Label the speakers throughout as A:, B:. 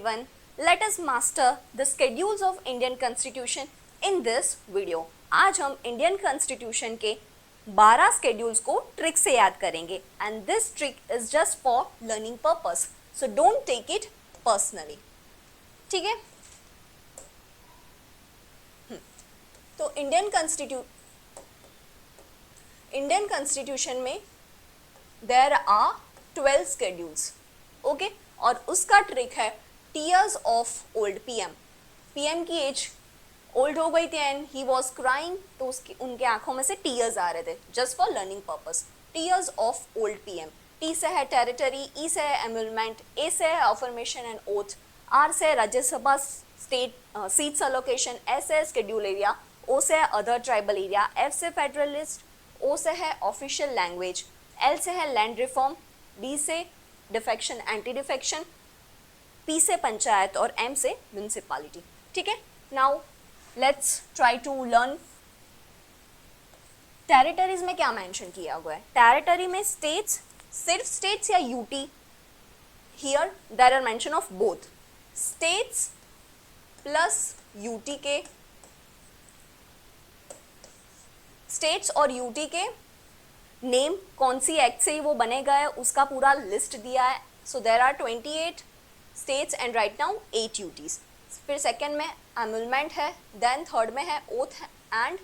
A: everyone, let us master the schedules of Indian Constitution in this video. आज हम Indian Constitution के 12 schedules को trick से याद करेंगे and this trick is just for learning purpose, so don't take it personally. ठीक है? तो Indian Constitution में there are 12 schedules. ओके और उसका ट्रिक है टीयर्स ऑफ ओल्ड पीएम की एज ओल्ड हो गई थी एंड ही वाज क्राइंग, तो उनके आंखों में से टीयर्स आ रहे थे. Just for learning purpose, tears of old PM. T से है टेरिटरी, ई से है एम्यूलमेंट, ए से है अफर्मेशन एंड ओथ, आर से है Rajya Sabha state seats allocation, S से है शेड्यूल एरिया, ओ से है अदर ट्राइबल एरिया, एफ से फेडरलिस्ट, ओ से है ऑफिशियल लैंग्वेज, एल से है लैंड रिफॉर्म, डी से डिफेक्शन एंटी डिफेक्शन, पी से पंचायत और एम से म्यूनिसिपालिटी. ठीक है, now let's try to learn. Territories में क्या मेंशन किया हुआ है? टेरिटरी में स्टेट्स, सिर्फ स्टेट्स या UT? Here there are mention of both states plus UT के. स्टेट्स और यूटी के नेम कौन सी एक्ट से ही वो बने गए उसका पूरा लिस्ट दिया है. So there are 28 states and right now 8 UTs. फिर सेकेंड में एम्यूलमेंट है, देन थर्ड में है ओथ एंड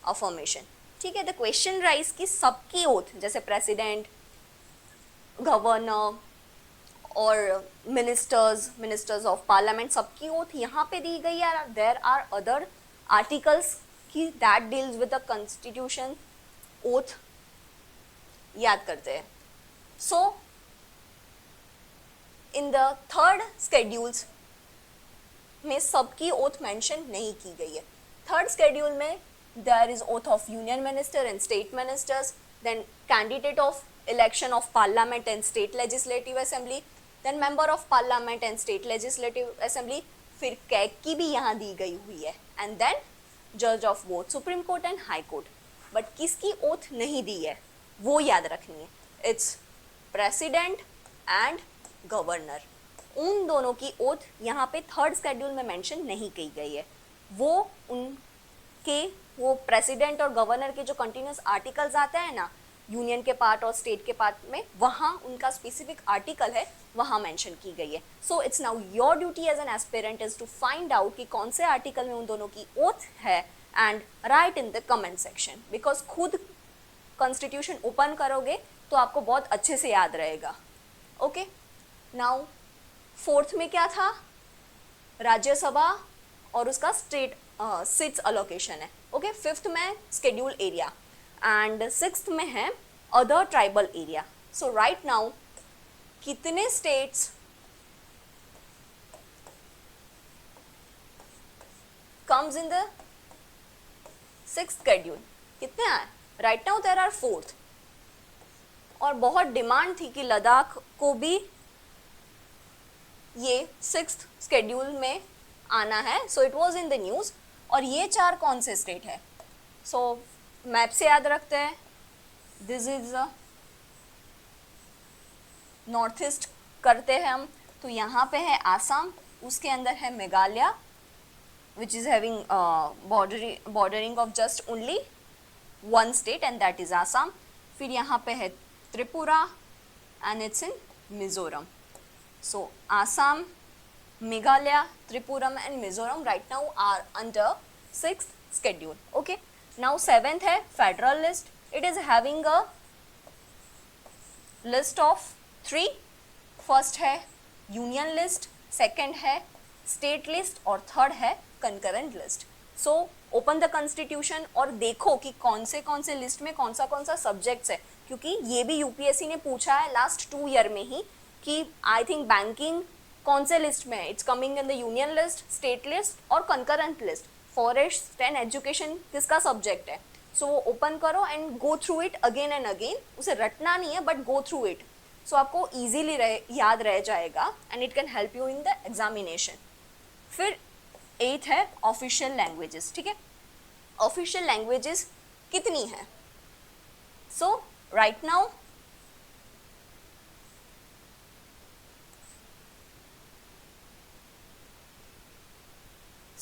A: अफर्मेशन. ठीक है, द क्वेश्चन राइज कि सबकी ओथ जैसे प्रेसिडेंट, गवर्नर और मिनिस्टर्स ऑफ पार्लियामेंट, सबकी ओथ यहाँ पे दी गई है. देर आर अदर आर्टिकल्स की that deals with the constitution oath याद करते हैं. So in the third schedules में सबकी ओथ मेंशन नहीं की गई है. थर्ड स्केड्यूल में there is oath of union minister and state ministers, then candidate of election of parliament and state legislative assembly, then member of parliament and state legislative assembly, फिर CAG की भी यहाँ दी गई हुई है, एंड देन जज of both supreme court and high court. But किसकी oath नहीं दी है वो याद रखनी है. It's president and governor. उन दोनों की ओथ यहाँ पे थर्ड स्केड्यूल में मेंशन नहीं की गई है. वो प्रेसिडेंट और गवर्नर के जो कंटिन्यूस आर्टिकल्स आते हैं ना यूनियन के पार्ट और स्टेट के पार्ट में, वहाँ उनका स्पेसिफिक आर्टिकल है, वहाँ मेंशन की गई है. So it's now your duty as an aspirant is to find out कि कौन से आर्टिकल में उन दोनों की ओथ है and right in the comment section. Because खुद कॉन्स्टिट्यूशन ओपन करोगे तो आपको बहुत अच्छे से याद रहेगा. ओके, नाउ फोर्थ में क्या था? राज्यसभा और उसका स्टेट सीट्स अलोकेशन है. ओके, फिफ्थ में शेड्यूल एरिया एंड सिक्स्थ में है other tribal area. So right now कितने states comes in the sixth schedule? कितने आए? Right now there are fourth. और बहुत डिमांड थी कि लद्दाख को भी ये सिक्स्थ शेड्यूल में आना है. So it was in the news. और ये चार कौन से स्टेट है? सो मैप से याद रखते हैं. दिस इज नॉर्थ ईस्ट करते हैं हम, तो यहाँ पे है आसाम, उसके अंदर है Meghalaya which is having bordering of just only one state and that is Assam. फिर यहाँ पे है Tripura and it's in Mizoram. So Assam, Meghalaya, Tripura and Mizoram right now are under 6th schedule. Okay. Now 7th है federal list. It is having a list of 3. First है union list, second है state list और third है concurrent list. So open the constitution और देखो कि कौन से लिस्ट में कौन सा सब्जेक्ट्स है, क्योंकि ये भी यूपीएससी ने पूछा है लास्ट 2 ईयर में ही कि आई थिंक बैंकिंग कौन से लिस्ट में है. It's coming in the union list, state list और concurrent list. Forest and education किसका सब्जेक्ट है? सो वो ओपन करो and go through it again and again. उसे रटना नहीं है but go through it. So आपको ईजिली याद रह जाएगा and it can help you in the examination. फिर 8th है ऑफिशियल लैंग्वेजेस. ठीक है, ऑफिशियल लैंग्वेजेस कितनी है? So right now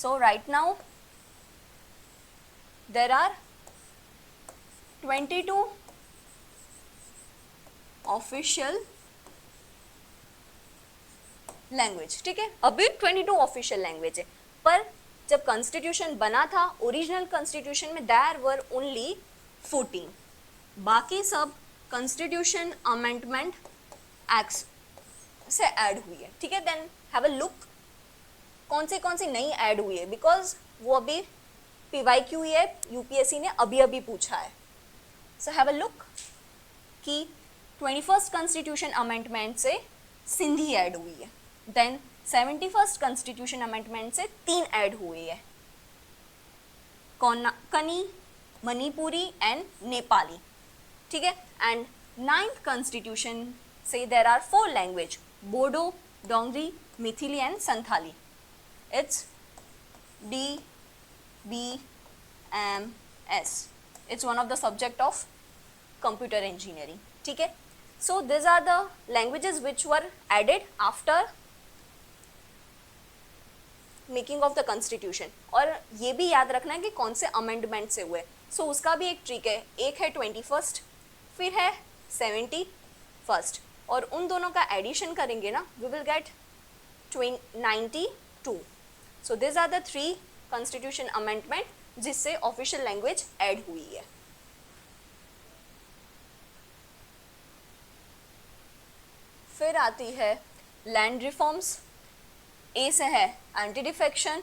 A: So right now there are 22 official language, ठीक है, अभी 22 ऑफिशियल लैंग्वेज है, पर जब कॉन्स्टिट्यूशन बना था ओरिजिनल कॉन्स्टिट्यूशन में देयर वर ओनली 14, बाकी सब कॉन्स्टिट्यूशन अमेंडमेंट एक्ट्स से ऐड हुई है, ठीक है। देन हैव अ लुक कौन सी नई ऐड हुई है, बिकॉज वो अभी PYQ ही है, यूपीएससी ने अभी अभी पूछा है। सो हैव अ लुक कि 21st कॉन्स्टिट्यूशन अमेंडमेंट से सिंधी ऐड हुई है, देन 71st कॉन्स्टिट्यूशन अमेंडमेंट से 3 ऐड हुई है, कनी, मणिपुरी एंड नेपाली, ठीक है। एंड 9th कॉन्स्टिट्यूशन से there are 4 language, Bodo, Dogri, Maithili and Santhali. It's DBMS, it's one of the subject of computer engineering, ठीक है। So these are the languages which were added after making of the constitution, और ये भी याद रखना है कि कौन से अमेंडमेंट से हुए। सो उसका भी एक ट्रिक है, एक है 21st, फिर है 71st, और उन दोनों का एडिशन करेंगे ना, we will get 92। So this are the 3 constitution amendment जिससे ऑफिशियल लैंग्वेज ऐड हुई है। फिर आती है लैंड रिफॉर्म्स। ए से है एंटी डिफेक्शन,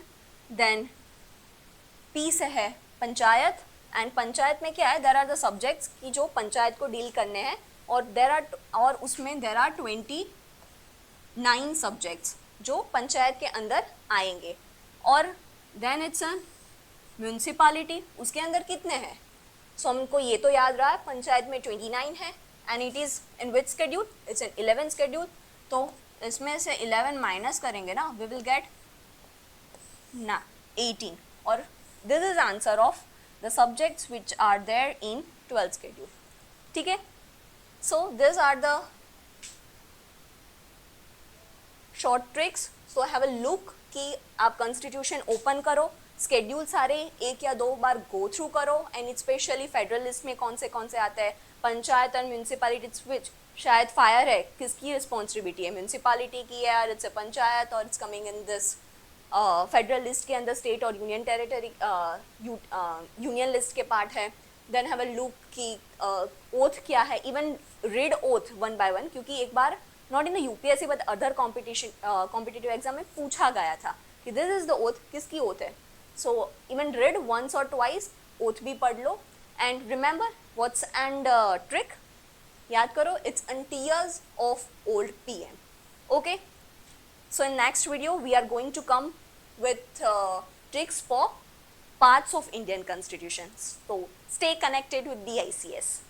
A: देन पी से है पंचायत, एंड पंचायत में क्या है, देर आर द सब्जेक्ट्स की जो पंचायत को डील करने हैं, और उसमें देर आर 29 सब्जेक्ट्स जो पंचायत के अंदर आएंगे। और देन इट्स अ म्यूनसिपालिटी, उसके अंदर कितने हैं, सो हमको ये तो याद रहा है पंचायत में 29 है, and it is in which schedule, it's in 11 schedule, तो इसमें से 11 माइनस करेंगे ना, वी विल गेट 18, और this is answer of the subjects which are there in 12th schedule, ठीक है। So this are the short tricks. So have a look कि आप कॉन्स्टिट्यूशन ओपन करो, स्केड्यूल सारे 1 या 2 बार गो थ्रू करो, एंड स्पेशली फेडरल लिस्ट में कौन से आते हैं, पंचायत और म्यूनसिपैलिटी विच शायद फायर है, किसकी रिस्पॉन्सिबिलिटी है, म्यूनसिपैलिटी की है, और इट्स अ पंचायत, और it's coming in this federal list के अंदर स्टेट और यूनियन टेरिटरी यूनियन लिस्ट के पार्ट है। देन हैव अ लुक कि ओथ क्या है, इवन रीड ओथ 1 by 1, क्योंकि एक बार not in the UPSC but other competitive exam में पूछा गया था कि दिस इज द ओथ, किसकी ओथ है। सो इवन रीड वंस और ट्वाइस, ओथ भी पढ़ लो, and remember what's and trick याद करो, it's in tears of old PM, okay? So in next video we are going to come with tricks for parts of Indian constitutions, so stay connected with the ICS.